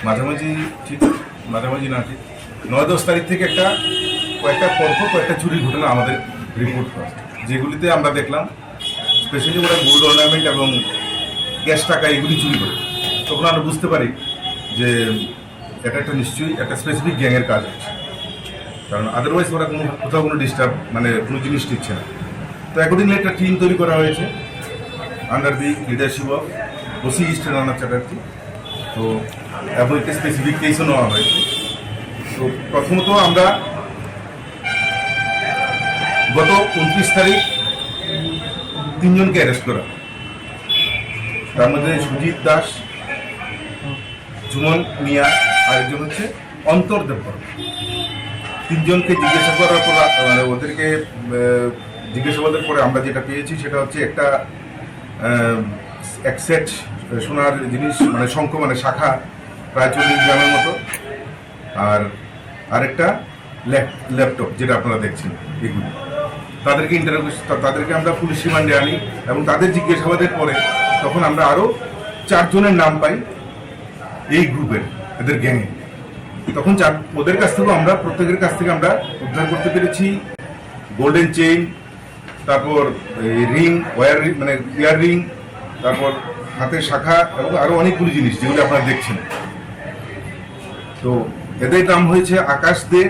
মাঝামাঝি ঠিক, মাঝামাঝি না ঠিক 9-10 তারিখ থেকে কয়েকটা চুরির ঘটনা আমাদের রিপোর্ট হয়, যেগুলিতে আমরা দেখলাম স্পেশালি ওরা গোল্ড অর্নামেন্ট এবং ক্যাশ টাকা এগুলি চুরি করে। তখন আমরা বুঝতে পারি যে এটা একটা নিশ্চয়ই একটা স্পেসিফিক গ্যাংয়ের কাজ হচ্ছে, কারণ আদারওয়াইজ ওরা কোথাও কোনো ডিস্টার্ব কোনো জিনিস নিচ্ছে না। তো অ্যাকর্ডিংলি একটা টিম তৈরি করা হয়েছে under the leadership of OC east Rana Chatterjee. তো এবং একটা স্পেসিফিক কেসও নেওয়া হয়েছে। তো প্রথমত আমরা গত 29 তারিখ 3 জনকে অ্যারেস্ট করা, তার মধ্যে সুজিত দাস, জুমন মিয়া আর একজন হচ্ছে অন্তর দেববর্মা। 3 জনকে জিজ্ঞাসা করার পর ওদেরকে জিজ্ঞাসাবাদের পরে আমরা যেটা পেয়েছি সেটা হচ্ছে একটা এক সেট সোনার জিনিস শঙ্খ শাখা প্রায় 40 গ্রামের মতো, আর আরেকটা ল্যাপটপ যেটা আপনারা দেখছেন। এগুলি তাদেরকে আমরা পুলিশ রিমান্ডে আনি এবং তাদের জিজ্ঞাসাবাদের পরে তখন আমরা আরও 4 জনের নাম পাই এই গ্রুপের, এদের গ্যাংয়ে। তখন ওদের কাছ থেকেও আমরা প্রত্যেকের কাছ থেকে আমরা উদ্ধার করতে পেরেছি গোল্ডেন চেইন, তারপর রিং, ইয়ার রিং, তারপর হাতের শাখা এবং আরো অনেকগুলো জিনিস যেগুলো আপনারা দেখছেন। তো এদের নাম হয়েছে আকাশ দে,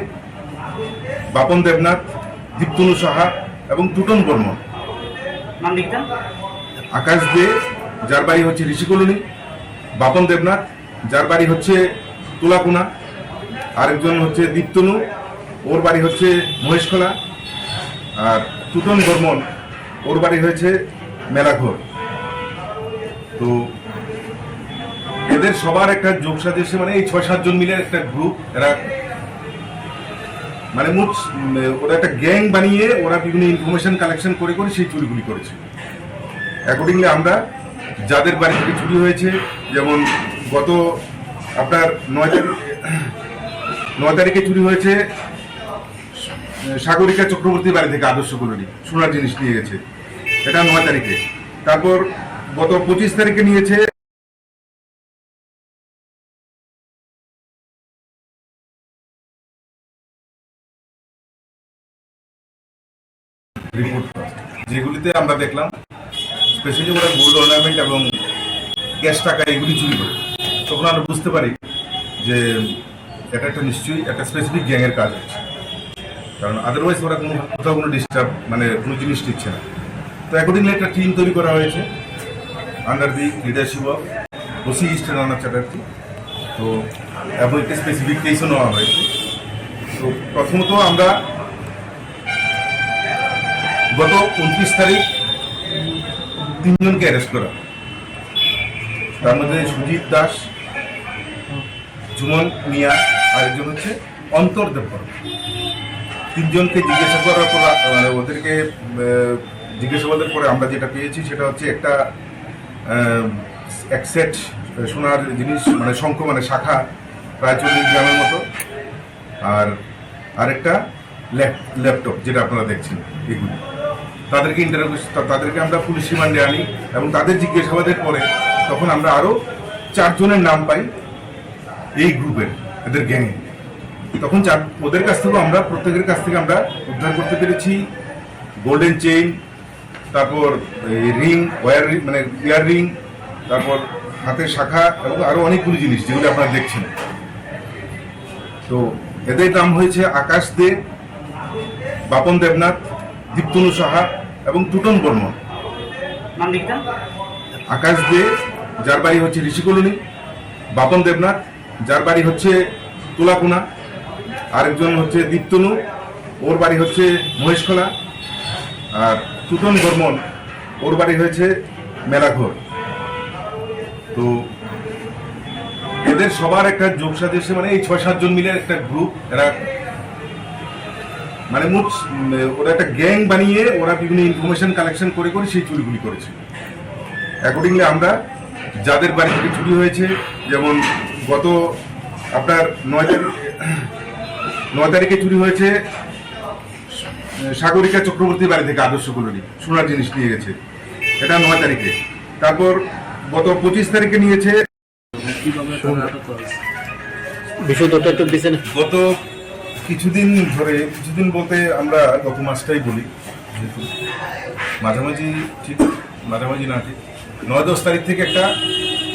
বাপন দেবনাথ, দীপ্তনু সাহা এবং টুটন বর্মন। আকাশ দে যার বাড়ি হচ্ছে ঋষি কলোনি, বাপন দেবনাথ যার বাড়ি হচ্ছে তুলাকুনা, আরেকজন হচ্ছে দীপ্তনু, ওর বাড়ি হচ্ছে মহেশখোলা, আর টুটন বর্মন ওর বাড়ি হয়েছে মেলাঘর। তো এদের সবার একটা যোগ সাজেশে এই 6-7 জন মিলে একটা গ্রুপ, এরা ওরা একটা গ্যাং বানিয়ে ওরা বিভিন্ন ইনফরমেশন কালেকশন করে সেই চুরিগুলি করেছে। অ্যাকর্ডিংলি আমরা যাদের বাড়ি থেকে চুরি হয়েছে, যেমন গত আপনার 9 তারিখে চুরি হয়েছে সাগরিকা চক্রবর্তীর বাড়ি থেকে আদর্শ কলোনি, সোনার জিনিস নিয়ে গেছে, এটা 9 তারিখে। তারপর গত 25 তারিখে নিয়েছে রিপোর্ট, যেগুলিতে আমরা দেখলাম স্পেশালি ওরা গোল্ড অর্নামেন্ট এবং ক্যাশ টাকা এগুলি চুরি করে। তখন আমরা বুঝতে পারি যে এটা একটা নিশ্চয়ই একটা স্পেসিফিক গ্যাংয়ের কাজ হচ্ছে, কারণ আদারওয়াইজ ওরা কোথাও কোনো ডিস্টার্ব কোনো জিনিস নিচ্ছে না। তো অ্যাকর্ডিংলি একটা টিম তৈরি করা হয়েছে under the leadership of OC east Rana Chatterjee. তো এবং একটা স্পেসিফিক কেসও নেওয়া হয়েছে। তো প্রথমত আমরা গত 29 তারিখ 3 জনকে অ্যারেস্ট করা, তার মধ্যে সুজিত দাস, জুমন মিয়া আর একজন হচ্ছে অন্তর দেববর্মা। 3 জনকে জিজ্ঞাসা করার পর ওদেরকে জিজ্ঞাসাবাদের পরে আমরা যেটা পেয়েছি সেটা হচ্ছে একটা এক সেট সোনার জিনিস শঙ্খ শাখা প্রায় 40 গ্রামের মতো, আর আরেকটা ল্যাপটপ যেটা আপনারা দেখছেন। এগুলি তাদেরকে আমরা পুলিশ রিমান্ডে আনি এবং তাদের জিজ্ঞাসাবাদের পরে তখন আমরা আরো 4 জনের নাম পাই এই গ্রুপের, এদের গ্যাংয়ে। তখন ওদের কাছ থেকেও আমরা প্রত্যেকের কাছ থেকে আমরা উদ্ধার করতে পেরেছি গোল্ডেন চেইন, তারপর রিং, ইয়ার রিং, তারপর হাতের শাখা এবং আরো অনেকগুলো জিনিস যেগুলো আপনারা দেখছেন। তো এদের নাম হয়েছে আকাশ দে, বাপন দেবনাথ, দীপ্তনু সাহা এবং টুটন বর্মন। আকাশ দে যার বাড়ি হচ্ছে ঋষি কলোনি, বাপন দেবনাথ যার বাড়ি হচ্ছে তুলাকুনা, আরেকজন হচ্ছে দীপ্তনু, ওর বাড়ি হচ্ছে মহেশখোলা, আর টুটন বর্মন ওর বাড়ি হয়েছে মেলাঘর। তো এদের সবার একটা যোগ সাজেশে এই 6-7 জন মিলে একটা গ্রুপ, এরা ওরা একটা গ্যাং বানিয়ে ওরা বিভিন্ন ইনফরমেশন কালেকশন করে সেই চুরিগুলি করেছে। অ্যাকর্ডিংলি আমরা যাদের বাড়ি থেকে চুরি হয়েছে, যেমন গত আপনার 9 তারিখে চুরি হয়েছে সাগরিকা চক্রবর্তীর বাড়ি থেকে আদর্শ কলোনি, সোনার জিনিস নিয়ে গেছে, এটা 9 তারিখে। তারপর গত 25 তারিখে নিয়েছে বিশুদ্ধটা একটু দিচ্ছেন। গত কিছুদিন বলতে আমরা গত মাসটাই বলি, যেহেতু মাঝামাঝি ঠিক মাঝামাঝি না ঠিক 9-10 তারিখ থেকে একটা